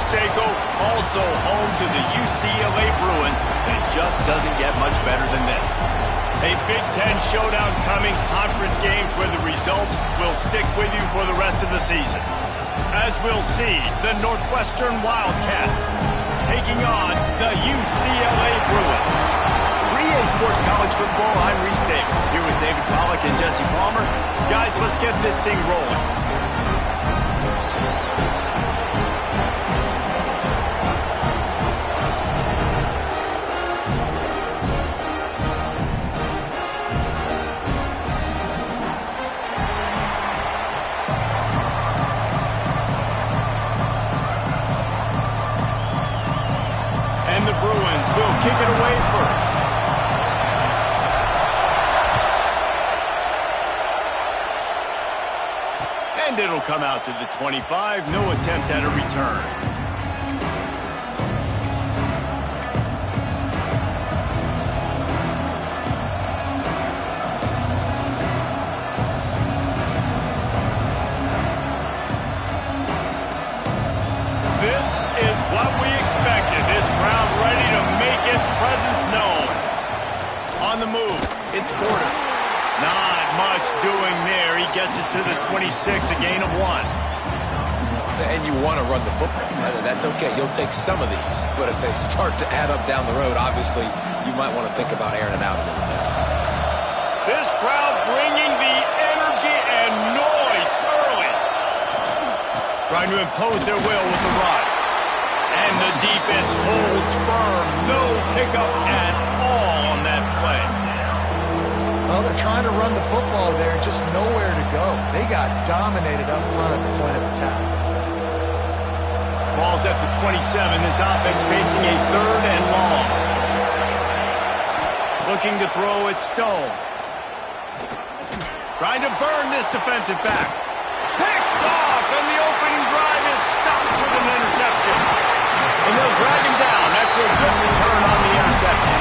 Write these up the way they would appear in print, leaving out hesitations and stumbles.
Seiko, also home to the UCLA Bruins, and it just doesn't get much better than this. A Big Ten showdown coming, conference games where the results will stick with you for the rest of the season. As we'll see, the Northwestern Wildcats taking on the UCLA Bruins. For EA Sports College Football, I'm Reese Davis, here with David Pollack and Jesse Palmer. Guys, let's get this thing rolling. And the Bruins will kick it away first. And it'll come out to the 25. No attempt at a return. This is what we expected. This crowd ready to make its presence known. On the move, it's Porter. Not much doing there. He gets it to the 26, a gain of 1. And you want to run the football. That's okay. You'll take some of these. But if they start to add up down the road, obviously, you might want to think about airing it out a little bit. This crowd bringing the energy and noise early. Trying to impose their will with the run. And the defense holds firm. No pickup at all on that play. Well, they're trying to run the football there, just nowhere to go. They got dominated up front at the point of attack. Ball's at the 27. This offense facing a 3rd and long. Looking to throw it, Stone. Trying to burn this defensive back. Picked off, and the opening drive is stopped with an interception. And they'll drag him down after a good return on the interception.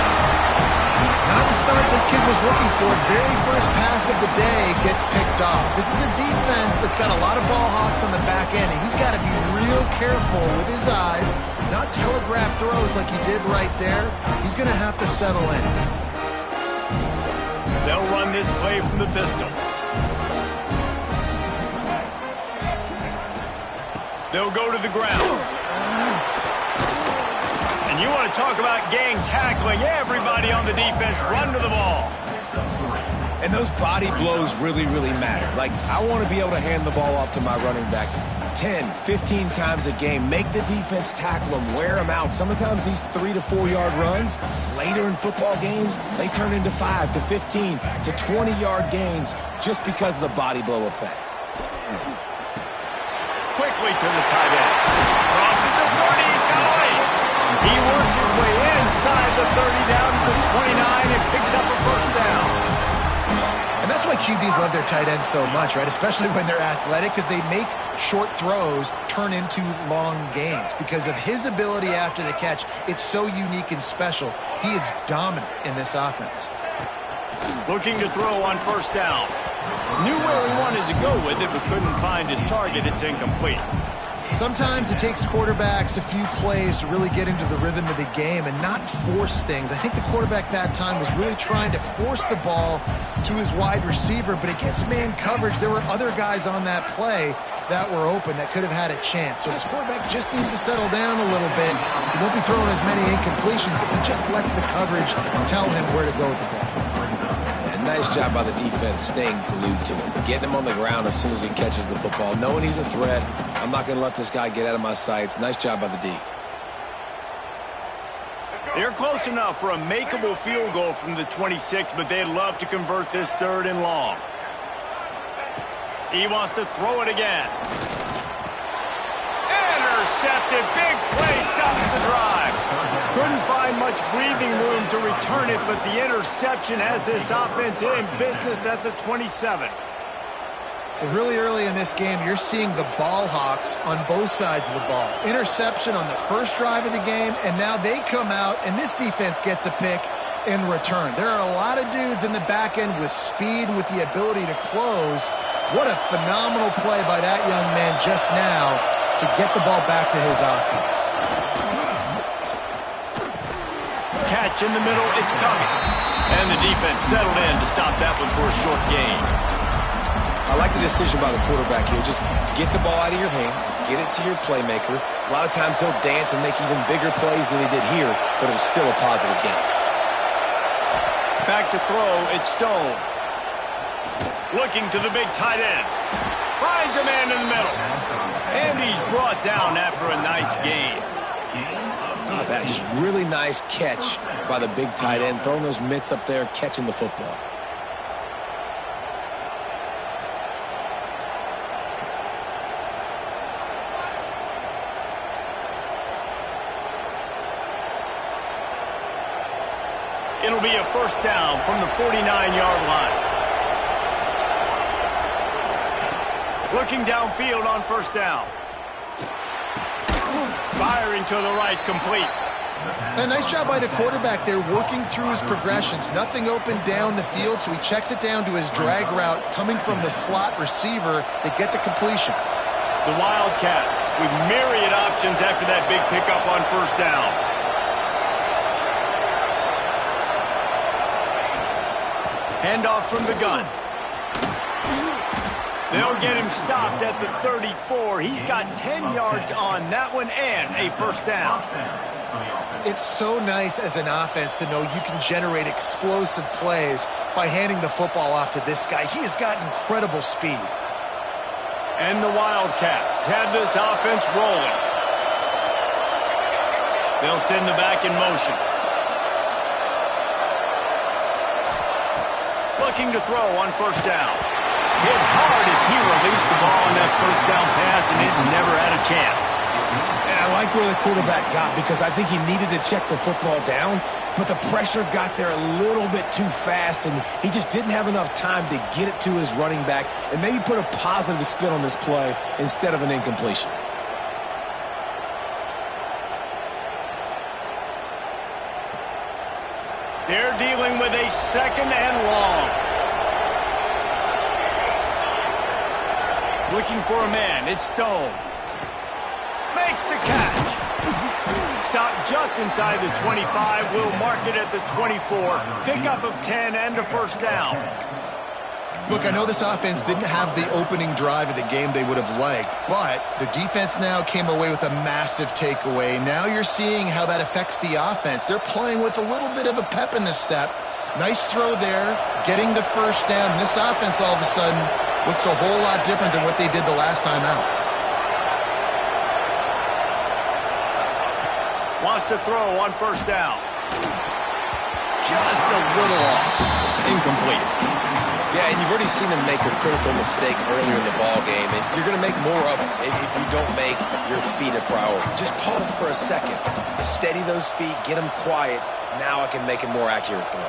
Not the start this kid was looking for. Very first pass of the day gets picked off. This is a defense that's got a lot of ball hawks on the back end, and he's got to be real careful with his eyes, not telegraph throws like he did right there. He's going to have to settle in. They'll run this play from the pistol. They'll go to the ground. And you want to talk about gang tackling. Everybody on the defense run to the ball. And those body blows really, really matter. Like, I want to be able to hand the ball off to my running back 10, 15 times a game. Make the defense tackle them, wear them out. Sometimes these 3 to 4 yard runs, later in football games, they turn into 5 to 15 to 20-yard gains just because of the body blow effect. Quickly to the tight end. Crosses the 30. He's got away. He works his way inside the 30 down to the 29 and picks up a first down. And that's why QBs love their tight ends so much, right? Especially when they're athletic, because they make short throws turn into long gains. Because of his ability after the catch, it's so unique and special. He is dominant in this offense. Looking to throw on first down. Knew where he wanted to go with it, but couldn't find his target. It's incomplete. Sometimes it takes quarterbacks a few plays to really get into the rhythm of the game and not force things. I think the quarterback that time was really trying to force the ball to his wide receiver, but against man coverage, there were other guys on that play that were open that could have had a chance. So this quarterback just needs to settle down a little bit. He won't be throwing as many incompletions if he just lets the coverage tell him where to go with the ball. Nice job by the defense staying glued to him, getting him on the ground as soon as he catches the football, knowing he's a threat. I'm not going to let this guy get out of my sights. Nice job by the D. They're close enough for a makeable field goal from the 26, but they'd love to convert this 3rd and long. He wants to throw it again. Intercepted. Big play stops the drive. Couldn't find much breathing room to return it, but the interception has this offense in business at the 27. Well, really early in this game, you're seeing the ball hawks on both sides of the ball. Interception on the first drive of the game, and now they come out, and this defense gets a pick in return. There are a lot of dudes in the back end with speed and with the ability to close. What a phenomenal play by that young man just now to get the ball back to his offense. Catch in the middle, it's coming. And the defense settled in to stop that one for a short gain. I like the decision by the quarterback here. Just get the ball out of your hands, get it to your playmaker. A lot of times he'll dance and make even bigger plays than he did here, but it was still a positive game. Back to throw, it's Stone. Looking to the big tight end. Finds a man in the middle. And he's brought down after a nice gain. Oh, that just really nice catch by the big tight end, throwing those mitts up there, catching the football. It'll be a first down from the 49-yard line. Looking downfield on first down. Firing to the right, complete. A nice job by the quarterback there, working through his progressions. Nothing open down the field, so he checks it down to his drag route coming from the slot receiver to get the completion. The Wildcats with myriad options after that big pickup on first down. Handoff from the gun. They'll get him stopped at the 34. He's got 10 yards on that one and a first down. It's so nice as an offense to know you can generate explosive plays by handing the football off to this guy. He has got incredible speed. And the Wildcats have this offense rolling. They'll send the back in motion. Looking to throw on first down. Hit hard as he released the ball on that first down pass, and it never had a chance. And I like where the quarterback got, because I think he needed to check the football down, but the pressure got there a little bit too fast, and he just didn't have enough time to get it to his running back and maybe put a positive spin on this play instead of an incompletion. They're dealing with a second and long. Looking for a man, it's Stone. Makes the catch. Stopped just inside the 25. We'll mark it at the 24. Pickup of 10 and a first down. Look, I know this offense didn't have the opening drive of the game they would have liked, but the defense now came away with a massive takeaway. Now you're seeing how that affects the offense. They're playing with a little bit of a pep in the step. Nice throw there, getting the first down. This offense all of a sudden looks a whole lot different than what they did the last time out. Wants to throw on first down. Just a little off. Incomplete. Yeah, and you've already seen him make a critical mistake earlier in the ball game, and you're going to make more of it if you don't make your feet a priority. Just pause for a second. Steady those feet, get them quiet. Now I can make a more accurate throw.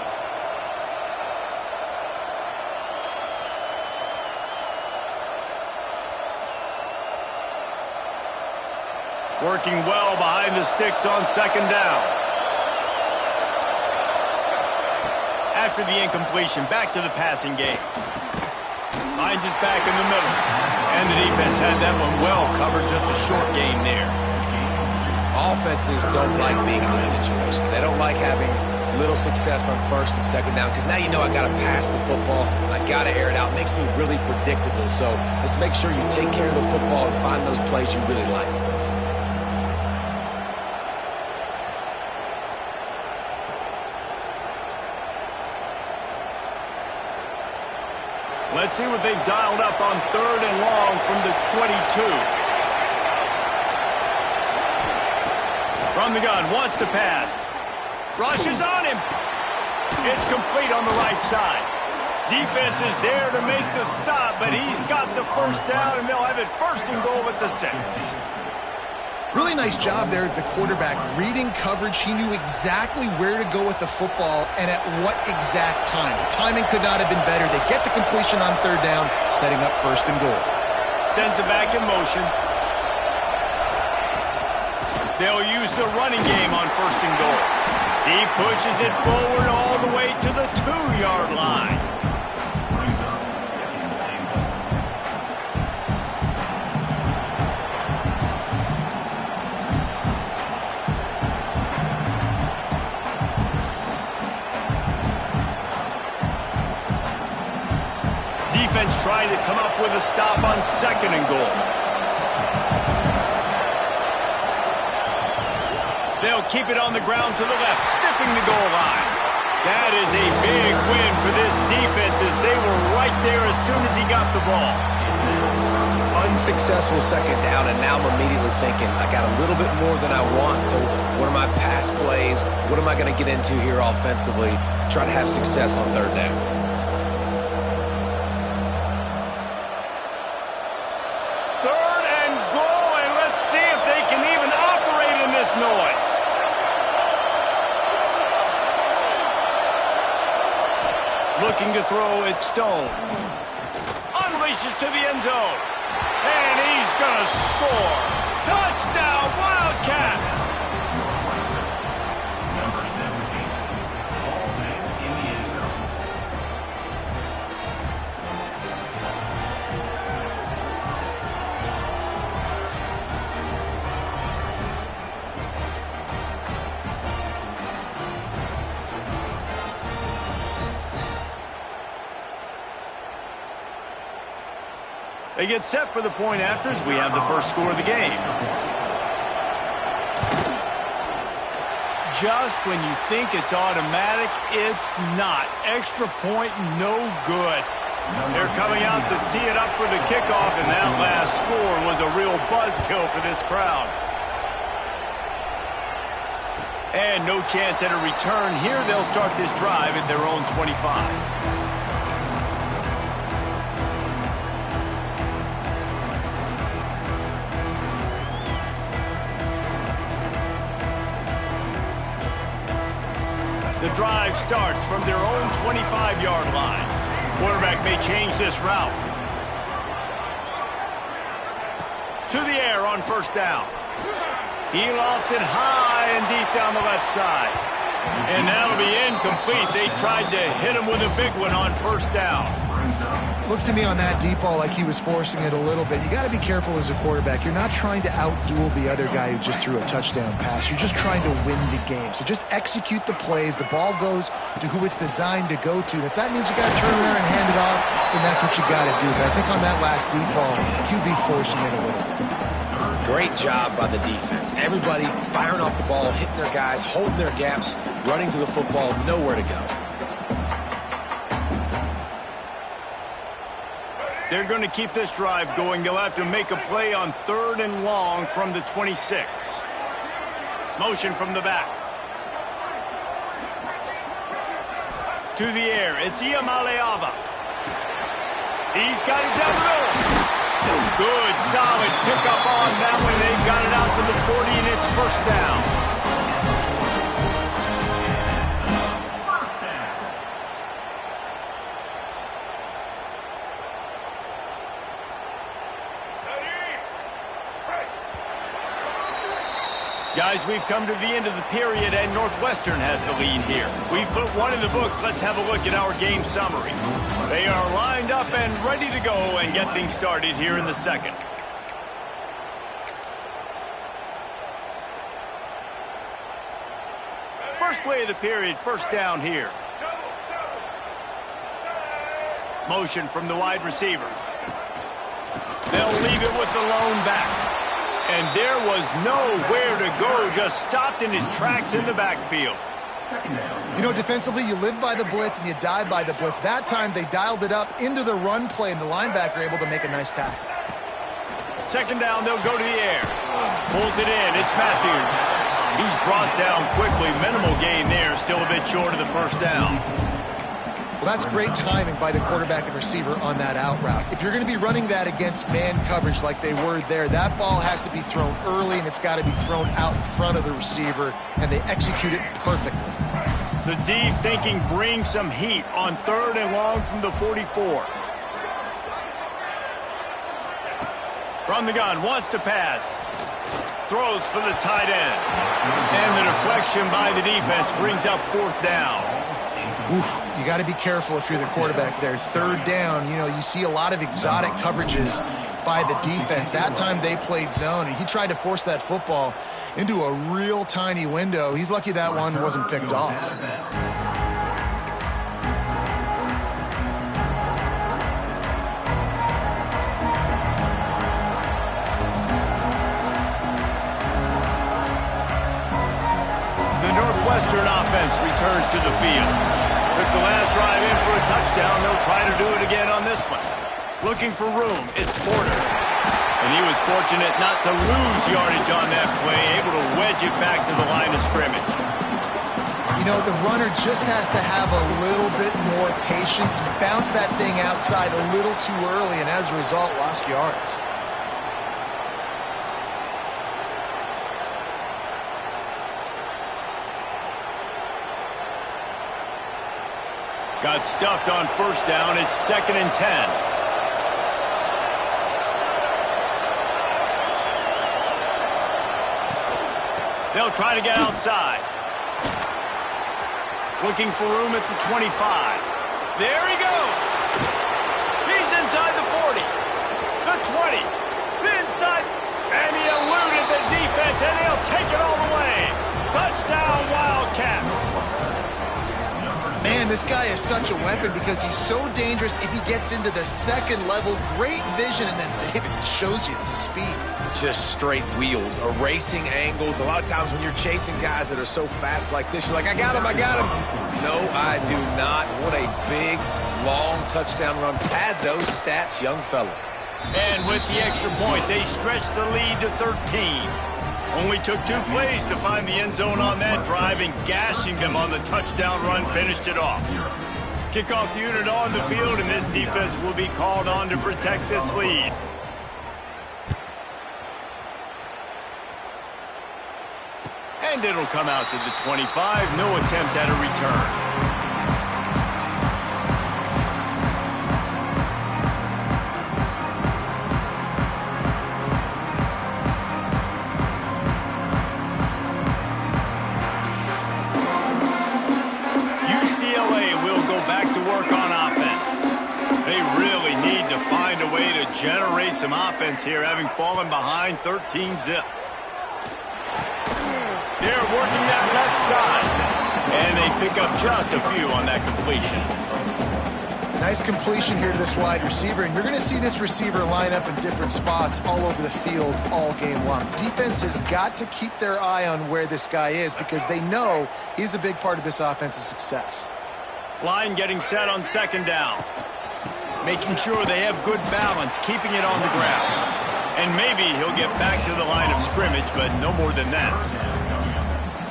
Working well behind the sticks on second down. After the incompletion, back to the passing game. Finds his back in the middle. And the defense had that one well covered, just a short game there. Offenses don't like being in these situations. They don't like having little success on first and second down, because now you know I got to pass the football. I got to air it out. It makes me really predictable. So let's make sure you take care of the football and find those plays you really like. Let's see what they've dialed up on third and long from the 22. From the gun, wants to pass. Rushes on him. It's complete on the right side. Defense is there to make the stop, but he's got the first down, and they'll have it first and goal at the 6. Really nice job there at the quarterback. Reading coverage, he knew exactly where to go with the football and at what exact time. The timing could not have been better. They get the completion on third down, setting up first and goal. Sends it back in motion. They'll use the running game on first and goal. He pushes it forward all the way to the 2-yard line. defense trying to come up with a stop on 2nd and goal. They'll keep it on the ground to the left, stiffing the goal line. That is a big win for this defense as they were right there as soon as he got the ball. Unsuccessful 2nd down, and now I'm immediately thinking, I got a little bit more than I want, so what are my pass plays? What am I going to get into here offensively to try to have success on 3rd down? Third and goal, and let's see if they can even operate in this noise. Looking to throw, it's Stone. Unleashes to the end zone. And he's going to score. Touchdown, Wildcats! Number 17, ballman in the end zone. They get set for the point after as we have the first score of the game. Just when you think it's automatic, it's not. Extra point, no good. They're coming out to tee it up for the kickoff, and that last score was a real buzzkill for this crowd. And no chance at a return here. They'll start this drive at their own 25. The drive starts from their own 25-yard line. Quarterback may change this route. To the air on 1st down. He lofts it high and deep down the left side. And that'll be incomplete. They tried to hit him with a big one on 1st down. Looks to me on that deep ball like he was forcing it a little bit. You got to be careful as a quarterback. You're not trying to outduel the other guy who just threw a touchdown pass. You're just trying to win the game. So just execute the plays. The ball goes to who it's designed to go to. And if that means you got to turn around and hand it off, then that's what you got to do. But I think on that last deep ball, QB forcing it a little bit. Great job by the defense. Everybody firing off the ball, hitting their guys, holding their gaps, running to the football, nowhere to go. They're going to keep this drive going. They'll have to make a play on 3rd and long from the 26. Motion from the back. To the air, it's Iamaleava. He's got it down the middle. Good, solid pickup on that one. They've got it out to the 40, and it's 1st down. Guys, we've come to the end of the period, and Northwestern has the lead here. We've put one in the books. Let's have a look at our game summary. They are lined up and ready to go and get things started here in the 2nd. First play of the period, 1st down here. Motion from the wide receiver. They'll leave it with the lone back. And there was nowhere to go, just stopped in his tracks in the backfield. You know, defensively, you live by the blitz and you die by the blitz. That time, they dialed it up into the run play, and the linebacker able to make a nice tackle. 2nd down, they'll go to the air. Pulls it in, it's Matthews. He's brought down quickly, minimal gain there, still a bit short of the 1st down. Well, that's great timing by the quarterback and receiver on that out route. If you're going to be running that against man coverage like they were there, that ball has to be thrown early, and it's got to be thrown out in front of the receiver, and they execute it perfectly. The deep thinking brings some heat on 3rd and long from the 44. From the gun, wants to pass. Throws for the tight end. And the deflection by the defense brings up 4th down. Oof, you got to be careful if you're the quarterback there. 3rd down, you know, you see a lot of exotic coverages by the defense. That time they played zone, and he tried to force that football into a real tiny window. He's lucky that one wasn't picked off. field. Took the last drive in for a touchdown. They'll try to do it again on this one. Looking for room, it's Porter. And he was fortunate not to lose yardage on that play, able to wedge it back to the line of scrimmage. You know, the runner just has to have a little bit more patience. Bounce that thing outside a little too early, and as a result, lost yards. Got stuffed on first down. It's 2nd and 10. They'll try to get outside. Looking for room at the 25. There he goes. He's inside the 40. The 20. The inside. And he eluded the defense, and he'll take it all the way. Touchdown, Wildcats. Man, this guy is such a weapon because he's so dangerous if he gets into the second level. Great vision, and then David shows you the speed. Just straight wheels, erasing angles. A lot of times when you're chasing guys that are so fast like this, you're like, I got him, I got him. No, I do not. What a big, long touchdown run. Pad those stats, young fella. And with the extra point, they stretched the lead to 13. Only took 2 plays to find the end zone on that drive, and gashing them on the touchdown run finished it off. Kickoff unit on the field, and this defense will be called on to protect this lead. And it'll come out to the 25. No attempt at a return. UCLA will go back to work on offense. They really need to find a way to generate some offense here, having fallen behind 13-zip. They're working that left side, and they pick up just a few on that completion. Nice completion here to this wide receiver, and you're going to see this receiver line up in different spots all over the field all game long. Defense has got to keep their eye on where this guy is because they know he's a big part of this offense's success. Line getting set on 2nd down. Making sure they have good balance, keeping it on the ground. And maybe he'll get back to the line of scrimmage, but no more than that.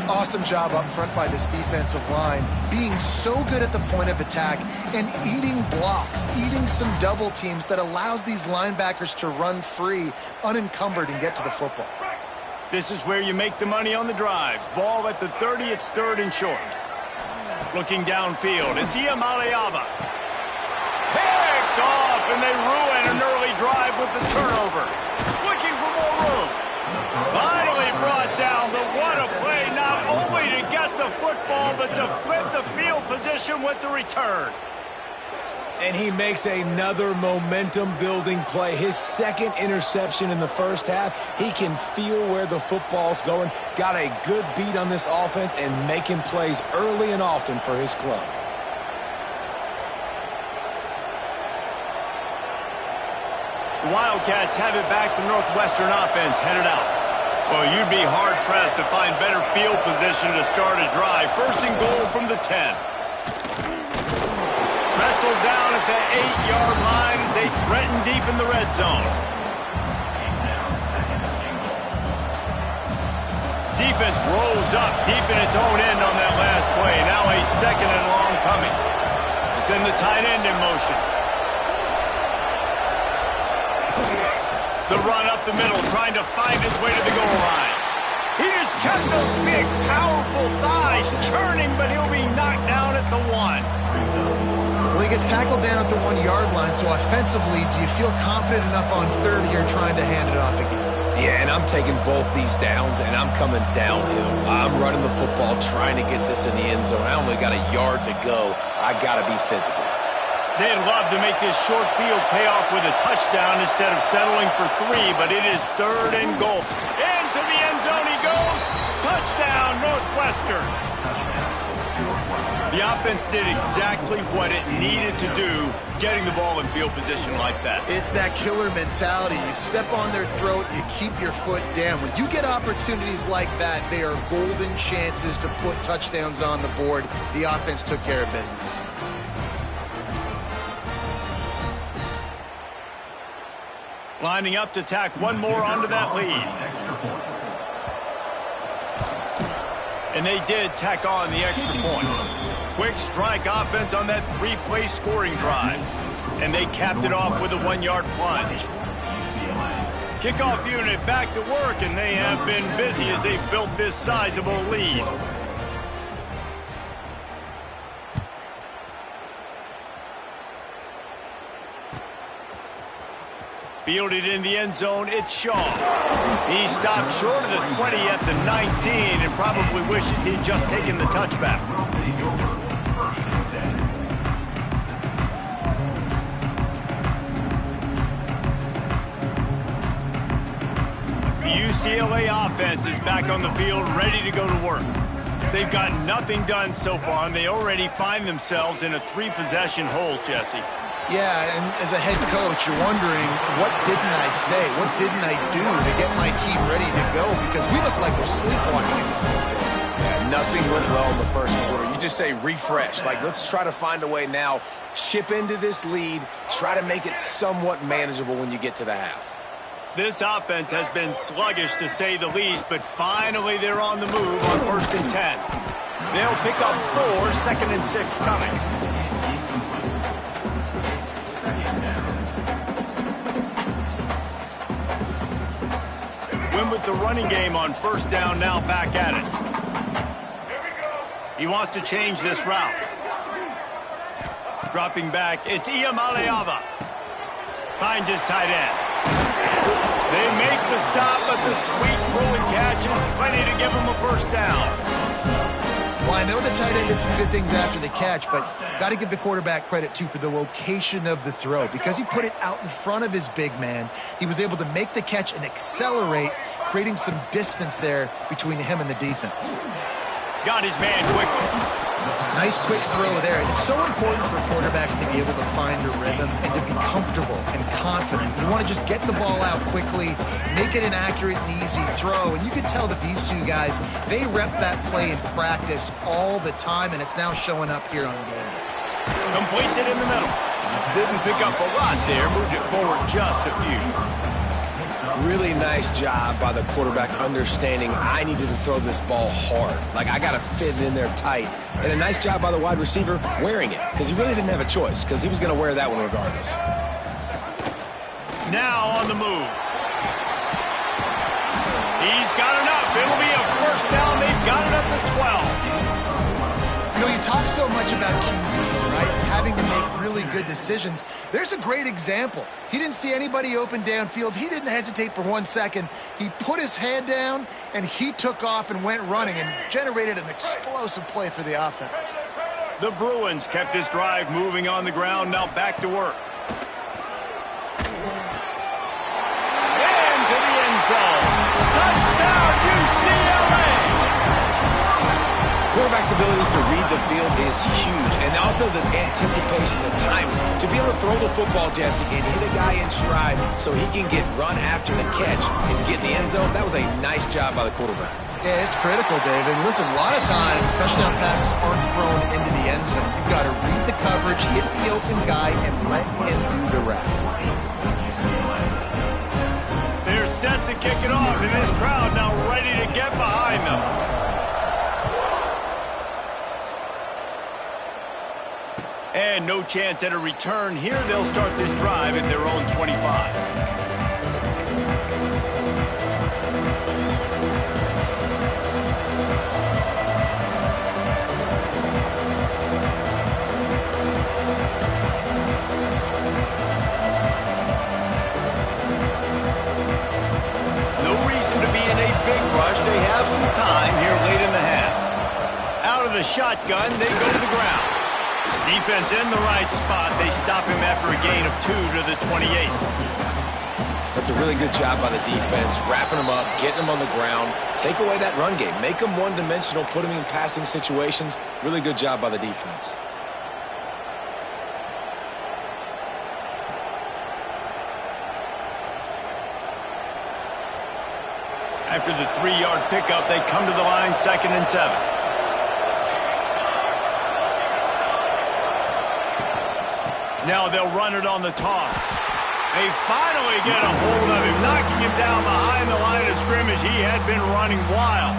Awesome job up front by this defensive line, being so good at the point of attack and eating blocks, eating some double teams that allows these linebackers to run free, unencumbered, and get to the football. This is where you make the money on the drives. Ball at the 30, it's 3rd and short. Looking downfield, it's Iamaleava. Picked off, and they ruin an early drive with the turnover. Looking for more room. Finally brought down, but what a play, not only to get the football, but to flip the field position with the return. And he makes another momentum-building play. His 2nd interception in the first half. He can feel where the football's going. Got a good beat on this offense and making plays early and often for his club. The Wildcats have it back. The Northwestern offense headed out. Well, you'd be hard-pressed to find better field position to start a drive. 1st and goal from the 10. Wrestled down at the 8-yard line as they threaten deep in the red zone. Defense rolls up deep in its own end on that last play. Now a 2nd and long coming. They send the tight end in motion. The run up the middle, trying to find his way to the goal line. He just kept those big, powerful thighs churning, but he'll be knocked down at the 1. Well, he gets tackled down at the 1-yard line, so offensively, do you feel confident enough on 3rd here trying to hand it off again? Yeah, and I'm taking both these downs, and I'm coming downhill. I'm running the football, trying to get this in the end zone. I only got a yard to go. I got to be physical. They'd love to make this short field pay off with a touchdown instead of settling for 3, but it is 3rd and goal. Into the end zone he goes. Touchdown, Northwestern. The offense did exactly what it needed to do, getting the ball in field position like that. It's that killer mentality. You step on their throat, you keep your foot down. When you get opportunities like that, they are golden chances to put touchdowns on the board. The offense took care of business. Lining up to tack one more onto that lead. And they did tack on the extra point. Quick strike offense on that three-play scoring drive. And they capped it off with a one-yard plunge. Kickoff unit back to work, and they have been busy as they've built this sizable lead. Fielded in the end zone, it's Shaw. He stopped short of the 20 at the 19 and probably wishes he'd just taken the touchback. The UCLA offense is back on the field, ready to go to work. They've got nothing done so far, and they already find themselves in a three-possession hole, Jesse. Yeah, and as a head coach, you're wondering, what didn't I say? What didn't I do to get my team ready to go? Because we look like we're sleepwalking at this point. Yeah, nothing went well in the first quarter. You just say refresh. Like, let's try to find a way now, chip into this lead, try to make it somewhat manageable when you get to the half. This offense has been sluggish, to say the least, but finally they're on the move on 1st and 10. They'll pick up 4, 2nd and 6 coming. Win with the running game on 1st down, now back at it. He wants to change this route. Dropping back, it's Iamaleava. Finds his tight end. They make the stop, but the sweet rolling catch is plenty to give him a 1st down. Well, I know the tight end did some good things after the catch, but got to give the quarterback credit, too, for the location of the throw. Because he put it out in front of his big man, he was able to make the catch and accelerate, creating some distance there between him and the defense. Got his man quickly. Nice quick throw there. And it's so important for quarterbacks to be able to find a rhythm and to be comfortable and confident. You want to just get the ball out quickly, make it an accurate and easy throw. And you can tell that these two guys, they rep that play in practice all the time, and it's now showing up here on game day. Completes it in the middle. Didn't pick up a lot there, moved it forward just a few. Really nice job by the quarterback understanding I needed to throw this ball hard. Like, I got to fit it in there tight. And a nice job by the wide receiver wearing it, because he really didn't have a choice, because he was going to wear that one regardless. Now on the move. He's got enough. It'll be a 1st down. They've got it up to 12. You know, you talk so much about QBs, right? Having to make really good decisions. There's a great example. He didn't see anybody open downfield. He didn't hesitate for 1 second. He put his head down, and he took off and went running and generated an explosive play for the offense. The Bruins kept this drive moving on the ground, now back to work. Into the end zone. Touchdown, UCLA! Quarterback's abilities to read the field is huge, and also the anticipation, the time to be able to throw the football, Jesse, and hit a guy in stride so he can get run after the catch and get in the end zone. That was a nice job by the quarterback. Yeah, it's critical, Dave. And listen, a lot of times touchdown passes aren't thrown into the end zone. You've got to read the coverage, hit the open guy, and let him do the rest. They're set to kick it off, and this crowd now ready to get behind them. And no chance at a return here. They'll start this drive at their own 25. They have some time here late in the half. Out of the shotgun, they go to the ground. Defense in the right spot. They stop him after a gain of 2 to the 28. That's a really good job by the defense, wrapping them up, getting them on the ground. Take away that run game. Make them one-dimensional, put them in passing situations. Really good job by the defense. After the 3-yard pickup, they come to the line 2nd and 7. Now they'll run it on the toss. They finally get a hold of him, knocking him down behind the line of scrimmage. He had been running wild.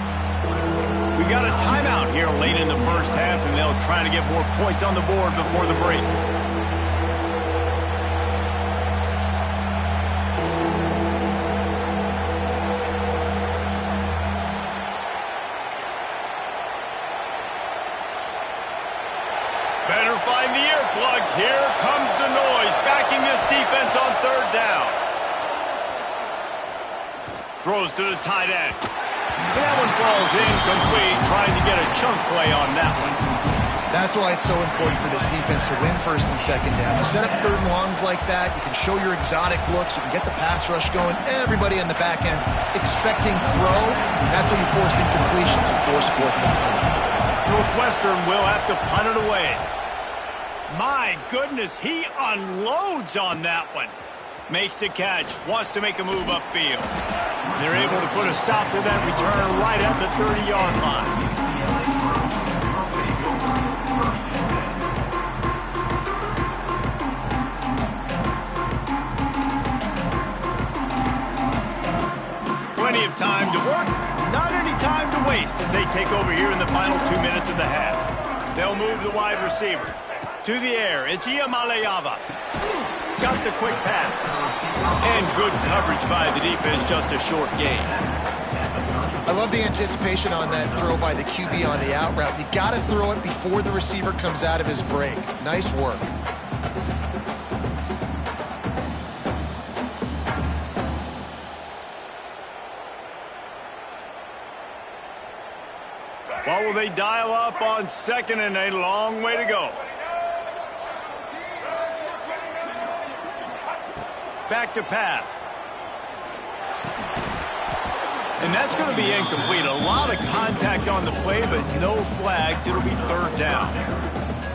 We got a timeout here late in the first half, and they'll try to get more points on the board before the break. Better find the earplugs. Here comes the noise, backing this defense on 3rd down. Throws to the tight end. That one falls incomplete, trying to get a chunk play on that one. That's why it's so important for this defense to win 1st and 2nd down. You set up 3rd and longs like that, you can show your exotic looks, you can get the pass rush going, everybody on the back end expecting throw. That's how you force incompletions and force 4th downs. Northwestern will have to punt it away. My goodness, he unloads on that one. Makes the catch, wants to make a move upfield. They're able to put a stop to that return right at the 30-yard line. Plenty of time to work, not any time to waste as they take over here in the final 2 minutes of the half. They'll move the wide receiver. To the air, it's Iamaleava. Got the quick pass. And good coverage by the defense, just a short gain. I love the anticipation on that throw by the QB on the out route. You got to throw it before the receiver comes out of his break. Nice work. What will they dial up on 2nd and a long way to go? Back to pass. And that's going to be incomplete. A lot of contact on the play, but no flags. It'll be 3rd down.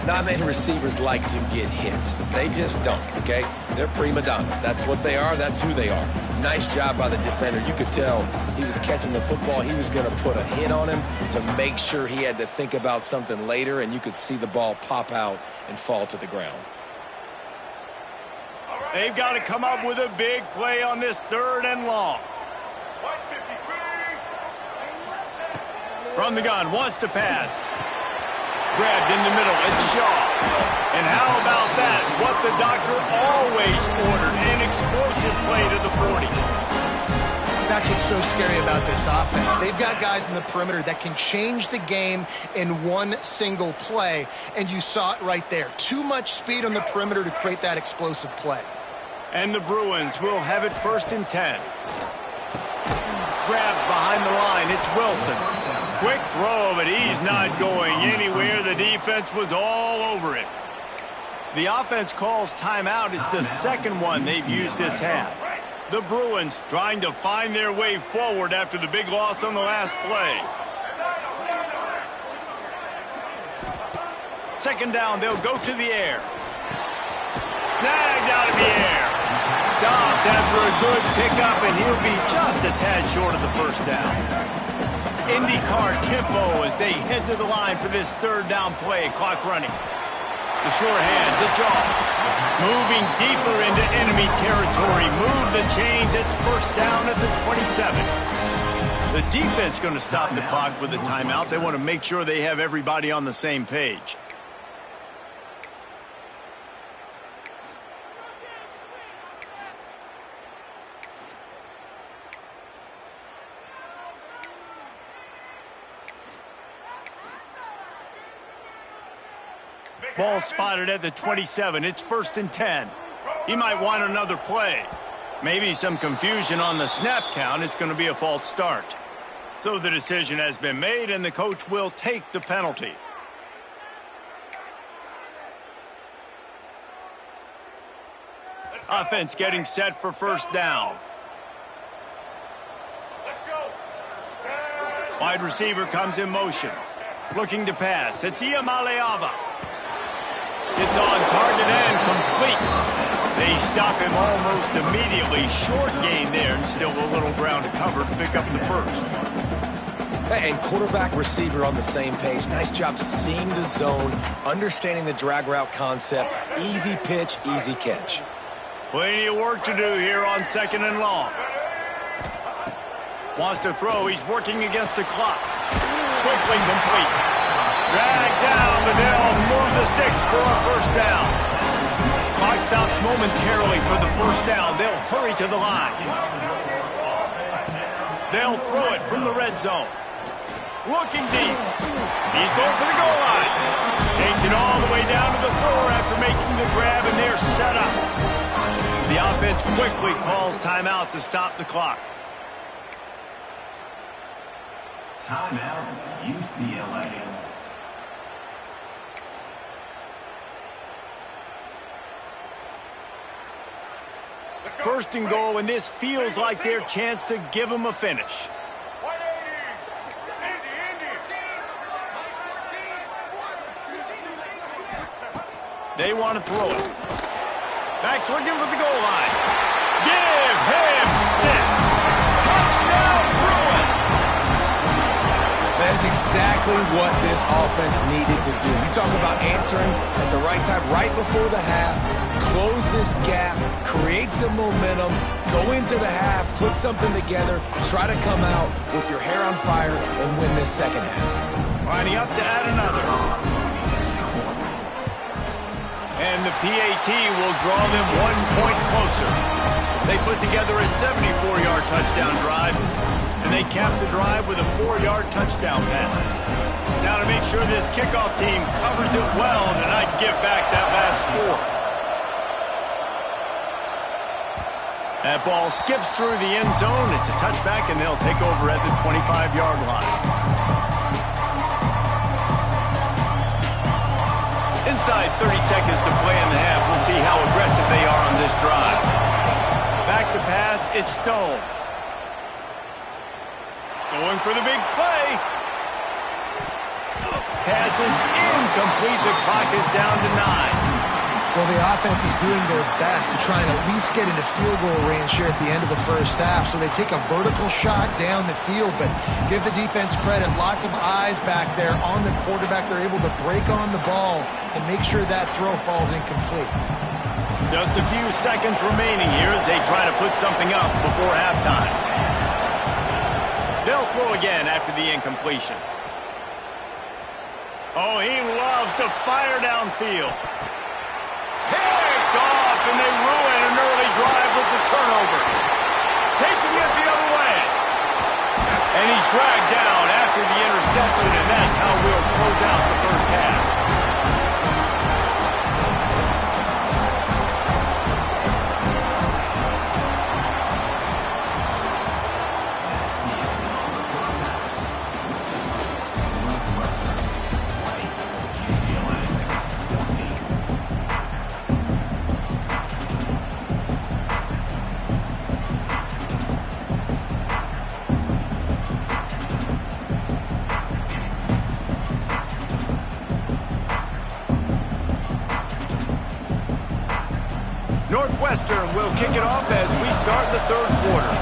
Not many receivers like to get hit. They just don't, okay? They're prima donnas. That's what they are. That's who they are. Nice job by the defender. You could tell he was catching the football. He was going to put a hit on him to make sure he had to think about something later, and you could see the ball pop out and fall to the ground. They've got to come up with a big play on this 3rd and long. From the gun, wants to pass. Grabbed in the middle, it's Shaw. And how about that? What the doctor always ordered, an explosive play to the 40. That's what's so scary about this offense. They've got guys in the perimeter that can change the game in one single play, and you saw it right there. Too much speed on the perimeter to create that explosive play. And the Bruins will have it 1st and 10. Grabbed behind the line, it's Wilson. Quick throw, but he's not going anywhere. The defense was all over it. The offense calls timeout. It's the 2nd one they've used this half. The Bruins trying to find their way forward after the big loss on the last play. 2nd down, they'll go to the air. Snagged out of the air. Stopped after a good pickup, and he'll be just a tad short of the 1st down. IndyCar tempo as they head to the line for this 3rd down play. Clock running. The sure hands, it's off. Moving deeper into enemy territory. Move the chains. It's 1st down at the 27. The defense going to stop the clock with a timeout. They want to make sure they have everybody on the same page. Ball spotted at the 27. It's 1st and 10. He might want another play. Maybe some confusion on the snap count. It's going to be a false start. So the decision has been made, and the coach will take the penalty. Offense getting set for 1st down. Wide receiver comes in motion. Looking to pass. It's Iamaleava. It's on target and complete. They stop him almost immediately. Short gain there and still a little ground to cover to pick up the first. And quarterback receiver on the same page. Nice job seeing the zone, understanding the drag route concept. Easy pitch, easy catch. Plenty of work to do here on 2nd and long. Wants to throw. He's working against the clock. Quickly complete. Drag down, but they'll move the sticks for a first down. Clock stops momentarily for the first down. They'll hurry to the line. They'll throw it from the red zone. Looking deep. He's going for the goal line. Takes it all the way down to the 4 after making the grab, and they're set up. The offense quickly calls timeout to stop the clock. Timeout, UCLA. First and goal, and this feels like their chance to give them a finish. They want to throw it. Back's looking for the goal line. Give him 6. Touchdown, Bruins! That is exactly what this offense needed to do. You talk about answering at the right time, right before the half, close this gap, create some momentum, go into the half, put something together, try to come out with your hair on fire and win this second half. Lining up to add another. And the PAT will draw them 1 point closer. They put together a 74-yard touchdown drive, and they cap the drive with a 4-yard touchdown pass. Now to make sure this kickoff team covers it well and not give back that last score. That ball skips through the end zone. It's a touchback, and they'll take over at the 25-yard line. Inside 30 seconds to play in the half. We'll see how aggressive they are on this drive. Back to pass, it's Stone. Going for the big play. Pass is incomplete. The clock is down to 9. Well, the offense is doing their best to try and at least get into field goal range here at the end of the first half. So they take a vertical shot down the field, but give the defense credit. Lots of eyes back there on the quarterback. They're able to break on the ball and make sure that throw falls incomplete. Just a few seconds remaining here as they try to put something up before halftime. They'll throw again after the incompletion. Oh, he loves to fire downfield. Picked off, and they ruin an early drive with the turnover. Taking it the other way. And he's dragged down after the interception, and that's how we'll close out the first half. Northwestern will kick it off as we start the third quarter.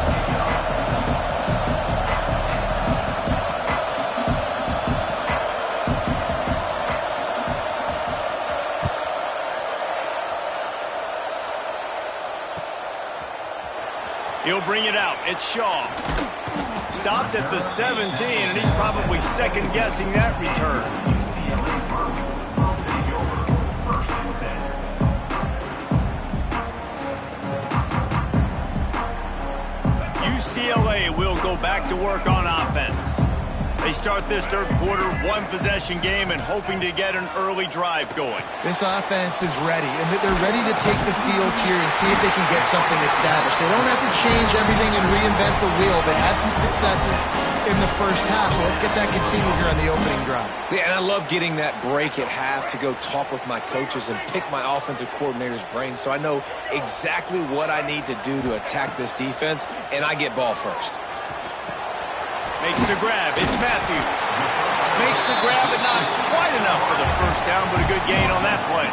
He'll bring it out. It's Shaw. Stopped at the 17, and he's probably second-guessing that return. UCLA will go back to work on offense. They start this third quarter, one-possession game, and hoping to get an early drive going. This offense is ready, and they're ready to take the field here and see if they can get something established. They don't have to change everything and reinvent the wheel. They had some successes in the first half, so let's get that continued here on the opening drive. Yeah, and I love getting that break at half to go talk with my coaches and pick my offensive coordinator's brains so I know exactly what I need to do to attack this defense, and I get ball first. Makes the grab. It's Matthews. Makes the grab, but not quite enough for the first down, but a good gain on that play.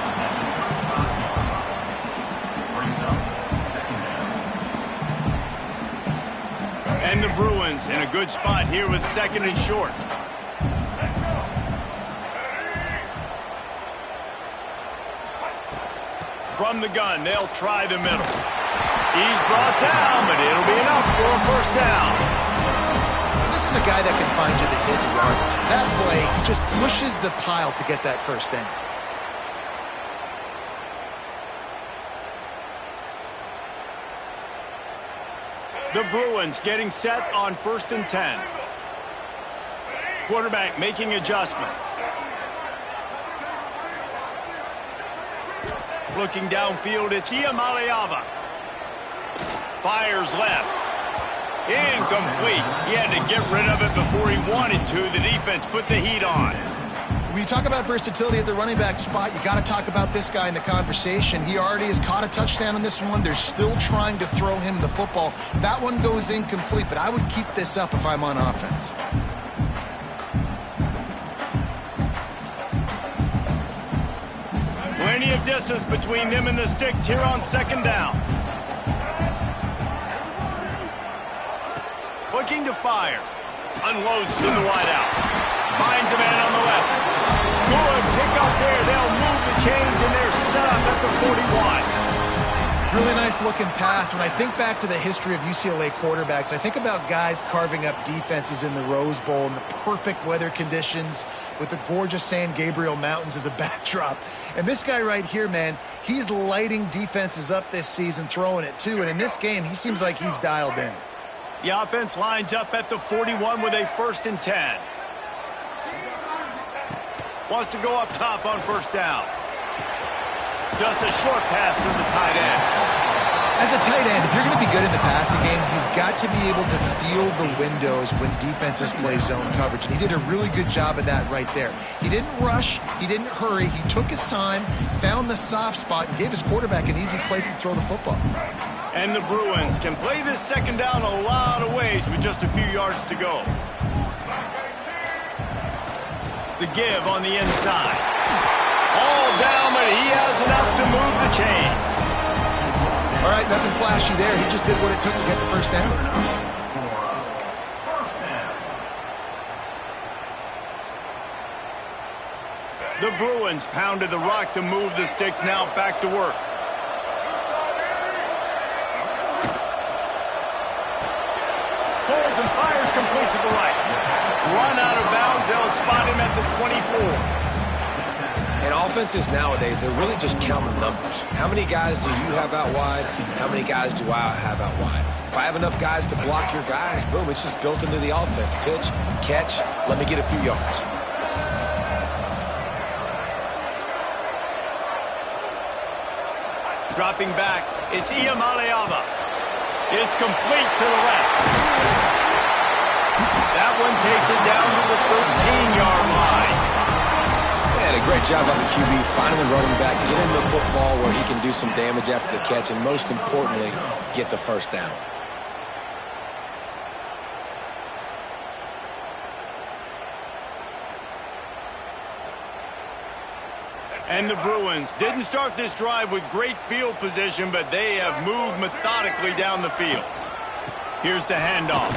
And the Bruins in a good spot here with 2nd and short. From the gun, they'll try the middle. He's brought down, but it'll be enough for a first down. This is a guy that can find you the hidden yardage. That play, he just pushes the pile to get that first down. The Bruins getting set on 1st and 10. Quarterback making adjustments. Looking downfield, it's Iamaleava. Fires left. Incomplete. He had to get rid of it before he wanted to. The defense put the heat on. When you talk about versatility at the running back spot, you got to talk about this guy in the conversation. He already has caught a touchdown on this one. They're still trying to throw him the football. That one goes incomplete, but I would keep this up if I'm on offense. Plenty of distance between them and the sticks here on 2nd down. Looking to fire. Unloads to the wideout. Finds a man on the left. Good pick up there. They'll move the chains, and they're set up at the 41. Really nice looking pass. When I think back to the history of UCLA quarterbacks, I think about guys carving up defenses in the Rose Bowl in the perfect weather conditions with the gorgeous San Gabriel Mountains as a backdrop. And this guy right here, man, he's lighting defenses up this season, throwing it too. And in this game, he seems like he's dialed in. The offense lines up at the 41 with a 1st and 10. Wants to go up top on 1st down. Just a short pass to the tight end. As a tight end, if you're going to be good in the passing game, you've got to be able to feel the windows when defenses play zone coverage. And he did a really good job of that right there. He didn't rush. He didn't hurry. He took his time, found the soft spot, and gave his quarterback an easy place to throw the football. And the Bruins can play this 2nd down a lot of ways with just a few yards to go. The give on the inside. All down, but he has enough to move the chains. All right, nothing flashy there. He just did what it took to get the first down. The Bruins pounded the rock to move the sticks. Now back to work. Pulls and fires complete to the right. Run out of bounds. They'll spot him at the 24. And offenses nowadays, they're really just counting numbers. How many guys do you have out wide? How many guys do I have out wide? If I have enough guys to block your guys, boom, it's just built into the offense. Pitch, catch, let me get a few yards. Dropping back, it's Iamaleava. It's complete to the left. That one takes it down to the 13-yard line. And a great job by the QB finding the running back, get him the football where he can do some damage after the catch, and most importantly, get the first down. And the Bruins didn't start this drive with great field position, but they have moved methodically down the field. Here's the handoff.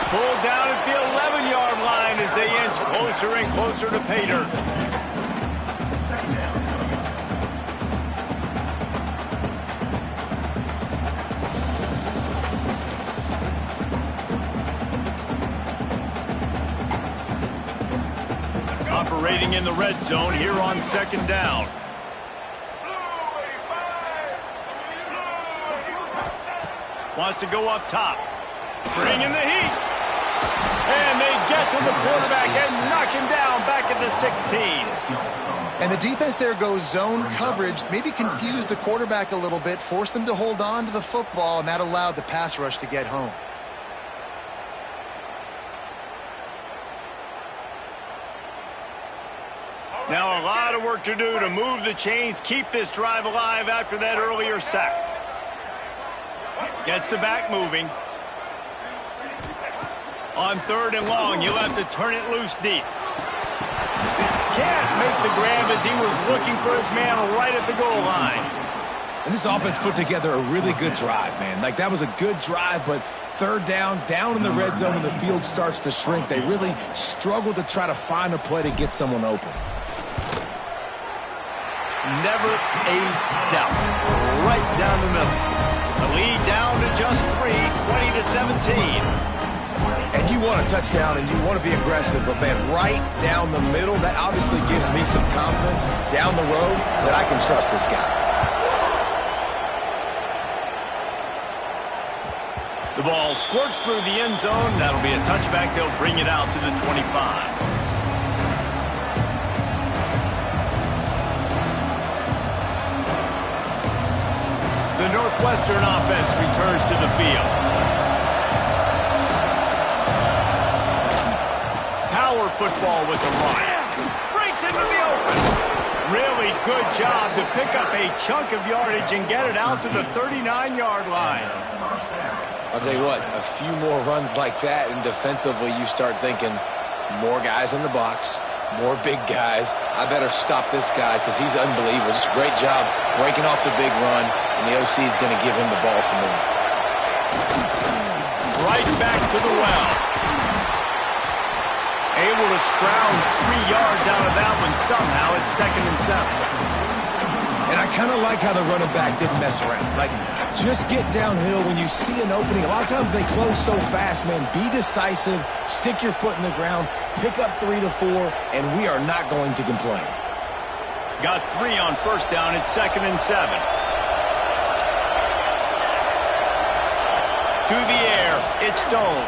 Pulled down at the 11-yard line as they inch closer and closer to pay dirt. Operating in the red zone here on 2nd down. Wants to go up top. Bring in the heat. And they get to the quarterback and knock him down back at the 16. And the defense there goes zone coverage, maybe confused the quarterback a little bit, forced him to hold on to the football, and that allowed the pass rush to get home. Now a lot of work to do to move the chains, keep this drive alive after that earlier sack. Gets the back moving. On 3rd and long, he'll have to turn it loose deep. Can't make the grab as he was looking for his man right at the goal line. And this offense put together a really good drive, man. Like, that was a good drive, but 3rd down in the red zone when the field starts to shrink, they really struggle to try to find a play to get someone open. Never a doubt. Right down the middle. The lead down to just 3, 20-17. And you want a touchdown and you want to be aggressive, but, man, right down the middle, that obviously gives me some confidence down the road that I can trust this guy. The ball squirts through the end zone. That'll be a touchback. They'll bring it out to the 25. The Northwestern offense returns to the field. Power football with the run. Breaks into the open. Really good job to pick up a chunk of yardage and get it out to the 39-yard line. I'll tell you what, a few more runs like that, and defensively you start thinking more guys in the box, more big guys. I better stop this guy because he's unbelievable. Just great job breaking off the big run, and the OC is going to give him the ball some more. Right back to the well. Able to scrounge 3 yards out of that one somehow. It's 2nd and 7. And I kind of like how the running back didn't mess around. Like, just get downhill when you see an opening. A lot of times they close so fast, man. Be decisive, stick your foot in the ground, pick up 3 to 4, and we are not going to complain. Got 3 on 1st down. It's 2nd and 7. To the air. It's Stone.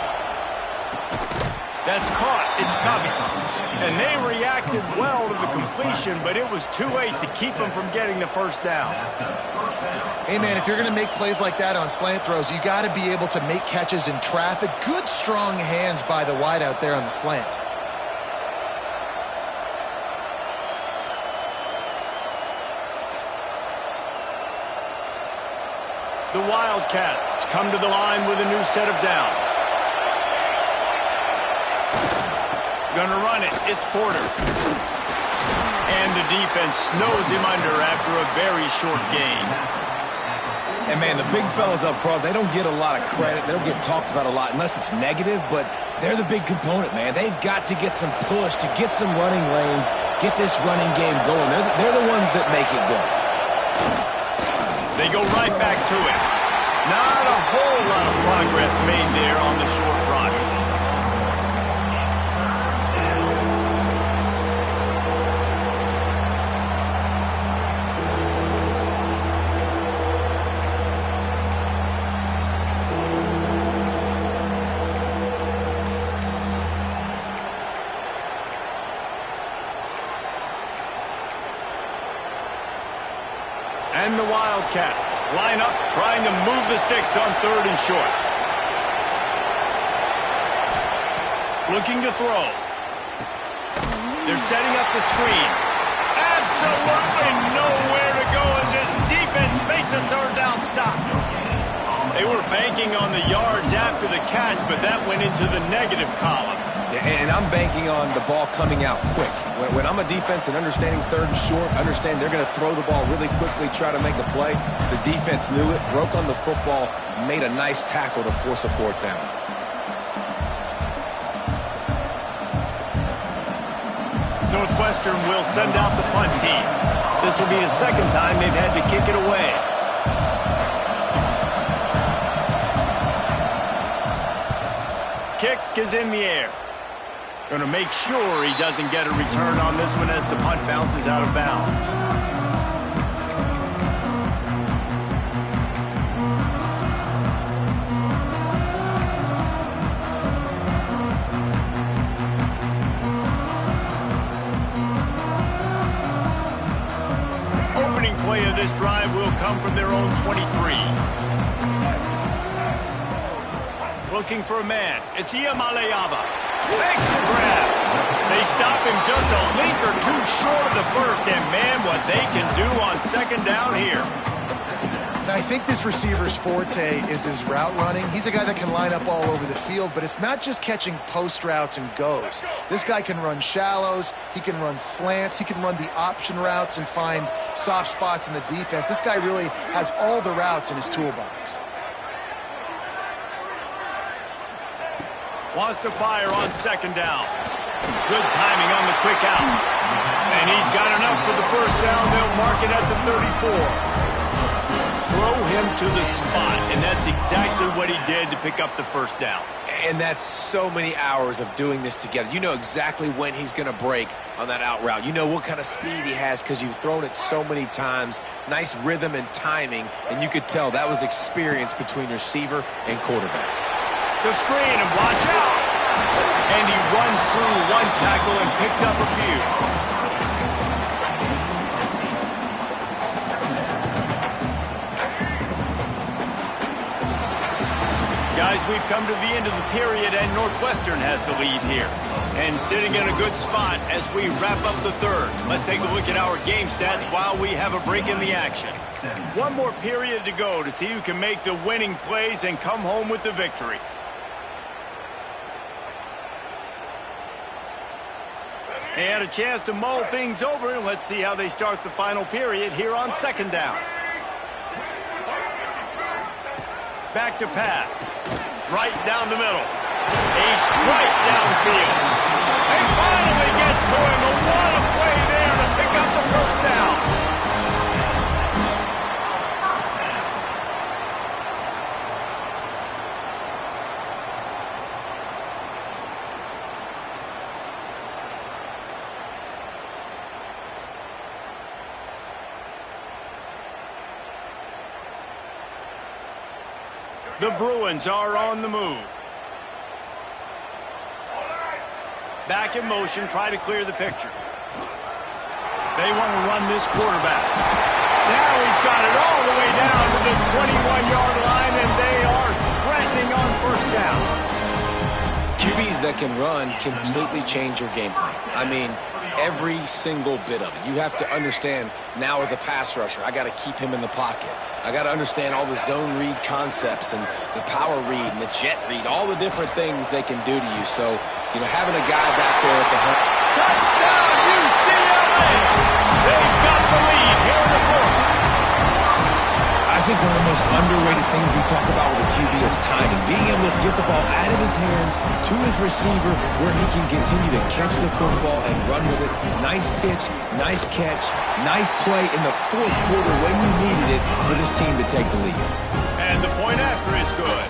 That's caught. It's Covey. And they reacted well to the completion, but it was too late to keep them from getting the 1st down. Hey, man, if you're going to make plays like that on slant throws, you got to be able to make catches in traffic. Good, strong hands by the wide out there on the slant. The Wildcats come to the line with a new set of downs. Gonna run it. It's Porter. And the defense snows him under after a very short gain. And, man, the big fellas up front, they don't get a lot of credit. They don't get talked about a lot unless it's negative, but they're the big component, man. They've got to get some push, to get some running lanes, get this running game going. They're the ones that make it go. They go right back to it. Not a whole lot of progress made there on the short run. And the Wildcats line up, trying to move the sticks on 3rd and short. Looking to throw. They're setting up the screen. Absolutely nowhere to go as this defense makes a 3rd down stop. They were banking on the yards after the catch, but that went into the negative column. And I'm banking on the ball coming out quick. When I'm a defense and understanding 3rd and short, understand they're going to throw the ball really quickly, try to make a play. The defense knew it, broke on the football, made a nice tackle to force a 4th down. Northwestern will send out the punt team. This will be the 2nd time they've had to kick it away. Kick is in the air. Going to make sure he doesn't get a return on this one as the punt bounces out of bounds. Opening play of this drive will come from their own 23. Looking for a man. It's Iamaleava. Makes the grab. They stop him just a link or 2 short of the 1st, and man, what they can do on 2nd down here. I think this receiver's forte is his route running. He's a guy that can line up all over the field, but it's not just catching post routes and goes. This guy can run shallows, he can run slants, he can run the option routes and find soft spots in the defense. This guy really has all the routes in his toolbox. Wants to fire on second down. Good timing on the quick out. And he's got enough for the first down. They'll mark it at the 34. Throw him to the spot, and that's exactly what he did to pick up the first down. And that's so many hours of doing this together. You know exactly when he's going to break on that out route. You know what kind of speed he has because you've thrown it so many times. Nice rhythm and timing, and you could tell that was experience between receiver and quarterback. The screen, and watch out! And he runs through one tackle and picks up a few. Guys, we've come to the end of the period, and Northwestern has the lead here. And sitting in a good spot as we wrap up the third. Let's take a look at our game stats while we have a break in the action. One more period to go to see who can make the winning plays and come home with the victory. And a chance to mull things over. Let's see how they start the final period here on second down. Back to pass. Right down the middle. A strike downfield. They finally get to him. And what a play there to pick up the first down. The Bruins are on the move. Back in motion, try to clear the picture. They want to run this quarterback. Now he's got it all the way down to the 21-yard line, and they are threatening on first down. QBs that can run completely change your game plan. I mean, every single bit of it. You have to understand now as a pass rusher, I got to keep him in the pocket. I got to understand all the zone read concepts and the power read and the jet read, all the different things they can do to you. So, you know, having a guy back there at the helm. Touchdown, UCLA! They've got the lead here in the fourth. I think one of the most underrated things we talk about with a QB is timing. Being able to get the ball out of his hands to his receiver where he can continue to catch the football and run with it. Nice pitch, nice catch, nice play in the fourth quarter when you needed it for this team to take the lead. And the point after is good.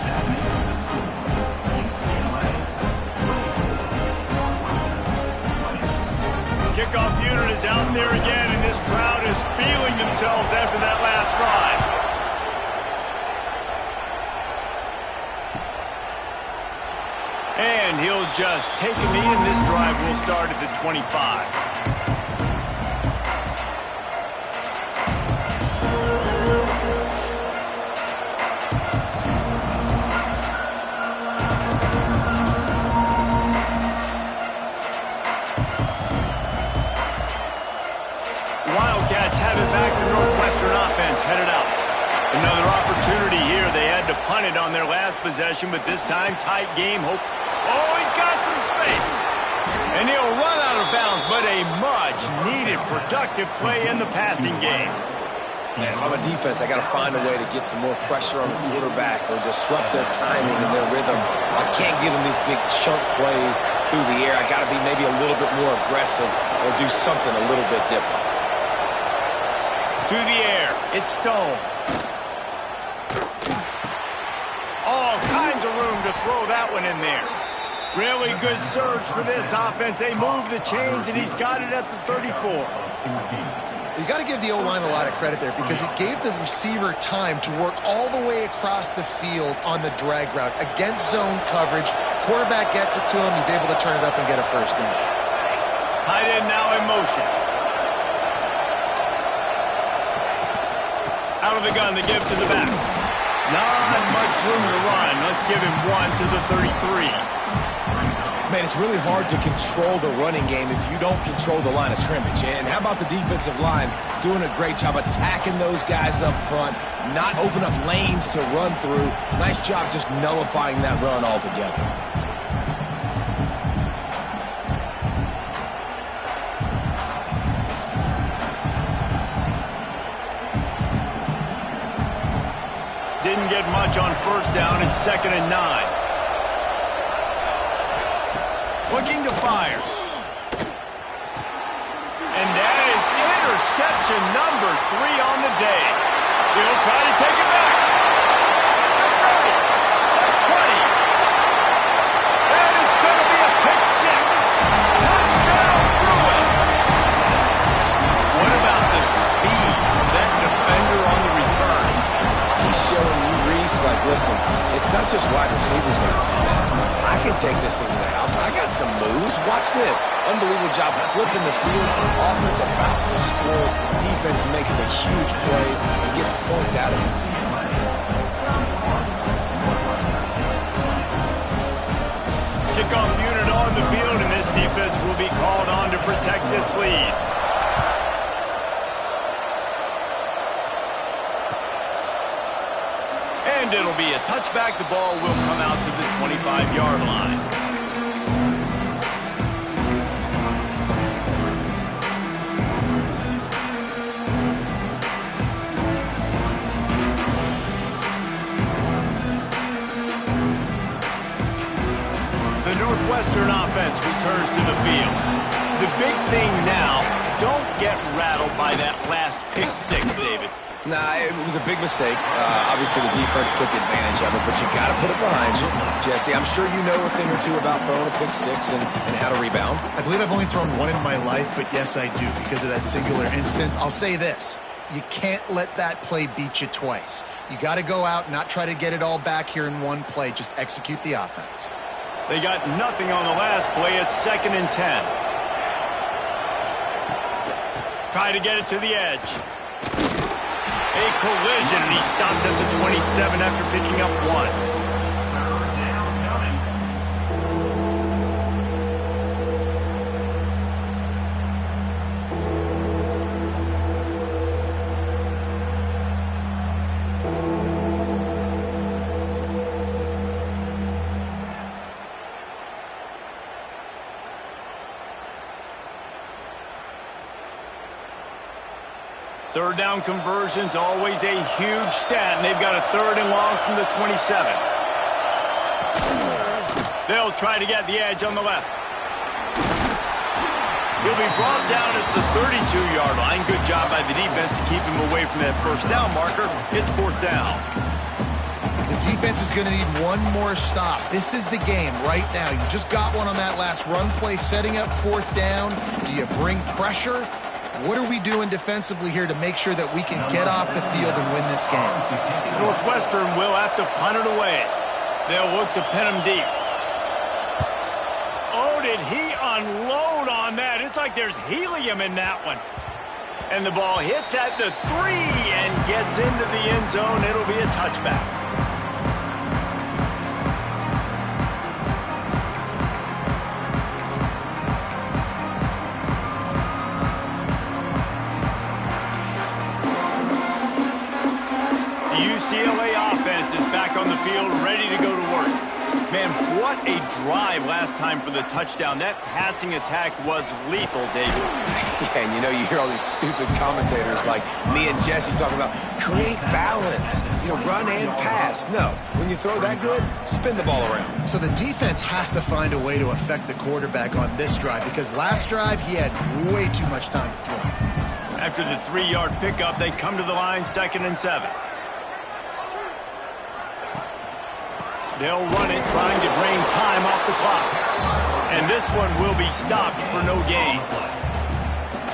Kickoff unit is out there again, and this crowd is feeling themselves after that last drive. And he'll just take a knee, and this drive will start at the 25. Wildcats have it back. The Northwestern offense headed out. Another opportunity here. They had to punt it on their last possession, but this time tight game. Oh, he's got some space. And he'll run out of bounds, but a much-needed productive play in the passing game. Man, if I'm a defense, I got to find a way to get some more pressure on the quarterback or disrupt their timing and their rhythm. I can't give them these big chunk plays through the air. I got to be maybe a little bit more aggressive or do something a little bit different. To the air, it's Stone. All kinds of room to throw that one in there. Really good surge for this offense. They move the chains, and he's got it at the 34. You got to give the O-line a lot of credit there because it gave the receiver time to work all the way across the field on the drag route against zone coverage. Quarterback gets it to him. He's able to turn it up and get a first down. Tight end now in motion. Out of the gun to give to the back. Not much room to run. Let's give him one to the 33. Man, it's really hard to control the running game if you don't control the line of scrimmage. And how about the defensive line doing a great job attacking those guys up front, not open up lanes to run through. Nice job just nullifying that run altogether. Didn't get much on first down and 2nd and 9. Looking to fire. And that is interception number 3 on the day. He'll try to take it back. The 30, the 20. And it's going to be a pick 6. Touchdown, Bruin. What about the speed of that defender on the return? He's showing you, Reese, like, listen, it's not just wide receivers that can do that. I can take this thing to the house. I got some moves. Watch this. Unbelievable job flipping the field. Offense about to score. Defense makes the huge plays and gets points out of it. Kickoff unit on the field, and this defense will be called on to protect this lead. And it'll be a touchback. The ball will come out to the 25-yard line. The Northwestern offense returns to the field. The big thing now, don't get rattled by that last pick 6, David. Nah, it was a big mistake. Obviously, the defense took advantage of it, but you got to put it behind you. Jesse, I'm sure you know a thing or two about throwing a pick 6 and how to rebound. I believe I've only thrown one in my life, but yes, I do because of that singular instance. I'll say this. You can't let that play beat you twice. You got to go out, not try to get it all back here in one play. Just execute the offense. They got nothing on the last play. It's 2nd and 10. Try to get it to the edge. A collision, and he stopped at the 27 after picking up 1. Third down conversions, always a huge stat, and they've got a 3rd and long from the 27. They'll try to get the edge on the left. He'll be brought down at the 32-yard line. Good job by the defense to keep him away from that first down marker. It's 4th down. The defense is going to need one more stop. This is the game right now. You just got one on that last run play, setting up 4th down. Do you bring pressure? What are we doing defensively here to make sure that we can get off the field and win this game? Northwestern will have to punt it away. They'll look to pin him deep. Oh, did he unload on that? It's like there's helium in that one. And the ball hits at the 3 and gets into the end zone. It'll be a touchback. UCLA offense is back on the field, ready to go to work. Man, what a drive last time for the touchdown. That passing attack was lethal, David. Yeah, and you know, you hear all these stupid commentators like me and Jesse talking about create balance, run and pass. No, when you throw that good, spin the ball around. So the defense has to find a way to affect the quarterback on this drive because last drive he had way too much time to throw. After the 3-yard pickup, they come to the line, 2nd and 7. They'll run it, trying to drain time off the clock. And this one will be stopped for no gain.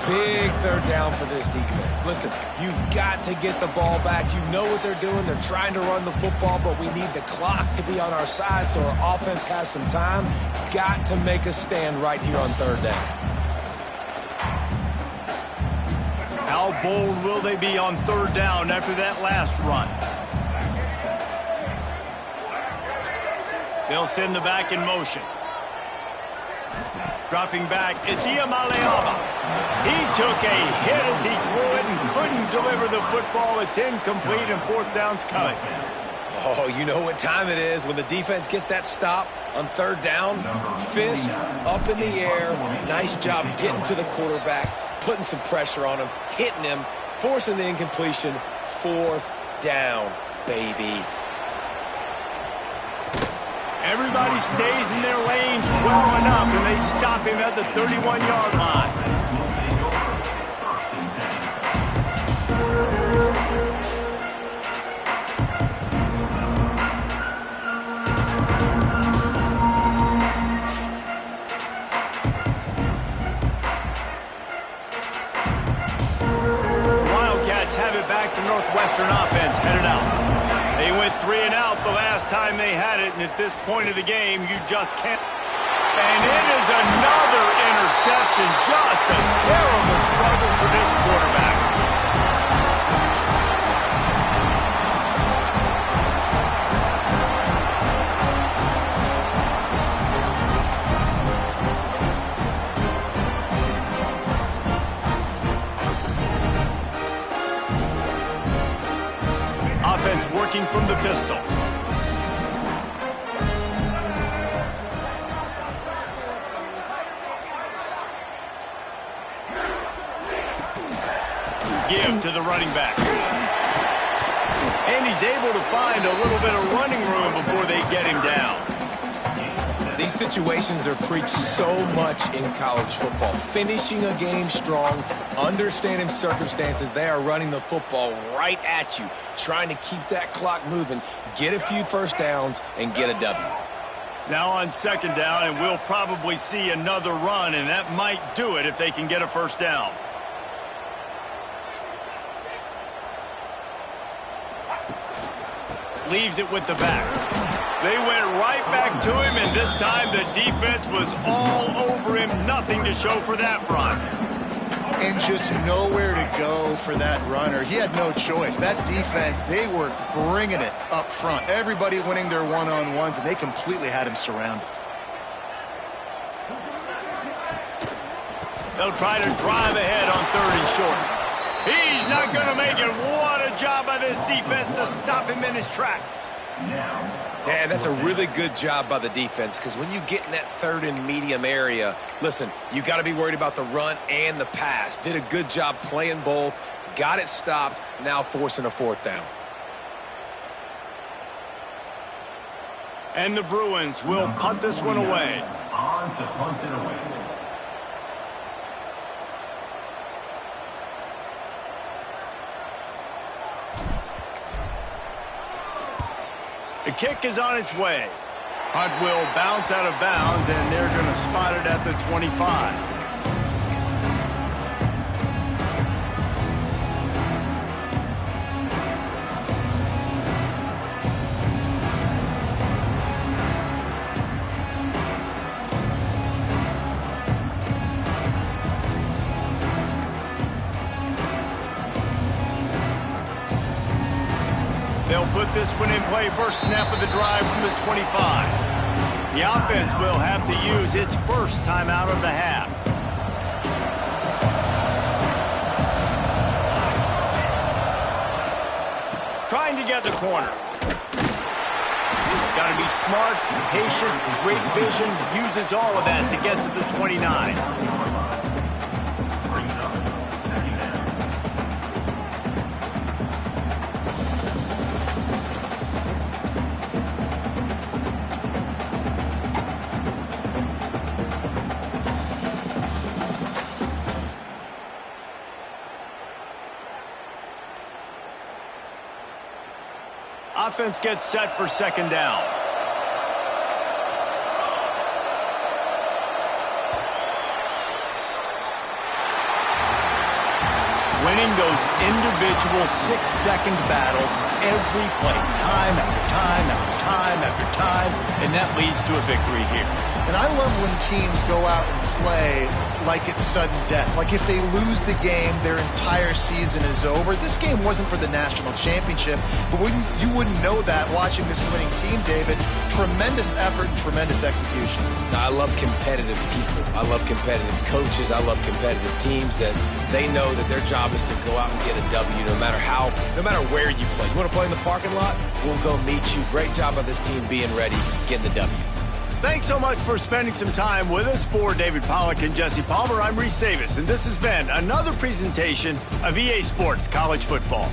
Big 3rd down for this defense. Listen, you've got to get the ball back. You know what they're doing. They're trying to run the football, but we need the clock to be on our side so our offense has some time. Got to make a stand right here on 3rd down. How bold will they be on 3rd down after that last run? They'll send the back in motion. Dropping back, it's Iamaleava. He took a hit as he threw it and couldn't deliver the football. It's incomplete and fourth down's coming. Oh, you know what time it is when the defense gets that stop on third down. Fist up in the air. Nice job getting to the quarterback, putting some pressure on him, hitting him, forcing the incompletion. Fourth down, baby. Everybody stays in their lanes well enough, and they stop him at the 31-yard line. Wildcats have it back to Northwestern offense, headed out. They went 3 and out the last time they had it, and at this point of the game, you just can't. And it is another interception. Just a terrible struggle for this quarterback. Offense working from the pistol. Give to the running back. And he's able to find a little bit of running room before they get him down. These situations are preached so much in college football. Finishing a game strong, understanding circumstances. They are running the football right at you, trying to keep that clock moving, get a few first downs, and get a W. Now on second down, and we'll probably see another run, and that might do it if they can get a first down. Leaves it with the back. They went right back to him, and this time the defense was all over him. Nothing to show for that run. And just nowhere to go for that runner. He had no choice. That defense, they were bringing it up front. Everybody winning their one-on-ones, and they completely had him surrounded. They'll try to drive ahead on 3rd and short. He's not going to make it. What a job by this defense to stop him in his tracks. Yeah, that's a really good job by the defense, because when you get in that 3rd and medium area, listen, you got to be worried about the run and the pass. Did a good job playing both, got it stopped, now forcing a 4th down. And the Bruins will punt this one away. On to punt it away. The kick is on its way. Hunt will bounce out of bounds, and they're going to spot it at the 25. They'll put this one in play. First snap of the drive from the 25. The offense will have to use its first timeout of the half. Trying to get the corner. Got to be smart, patient, great vision. Uses all of that to get to the 29. Offense gets set for second down. Winning, they'll those individual 6-second battles every play, time after time after time after time, and that leads to a victory here. And I love when teams go out and play like it's sudden death. Like if they lose the game, their entire season is over. This game wasn't for the national championship, but you wouldn't know that watching this winning team, David. Tremendous effort and tremendous execution. I love competitive people. I love competitive coaches. I love competitive teams that they know that their job is to go out and get a W no matter where you play. You want to play in the parking lot? We'll go meet you. Great job by this team being ready, getting the W. Thanks so much for spending some time with us. For David Pollack and Jesse Palmer, I'm Reese Davis, and this has been another presentation of EA Sports College Football.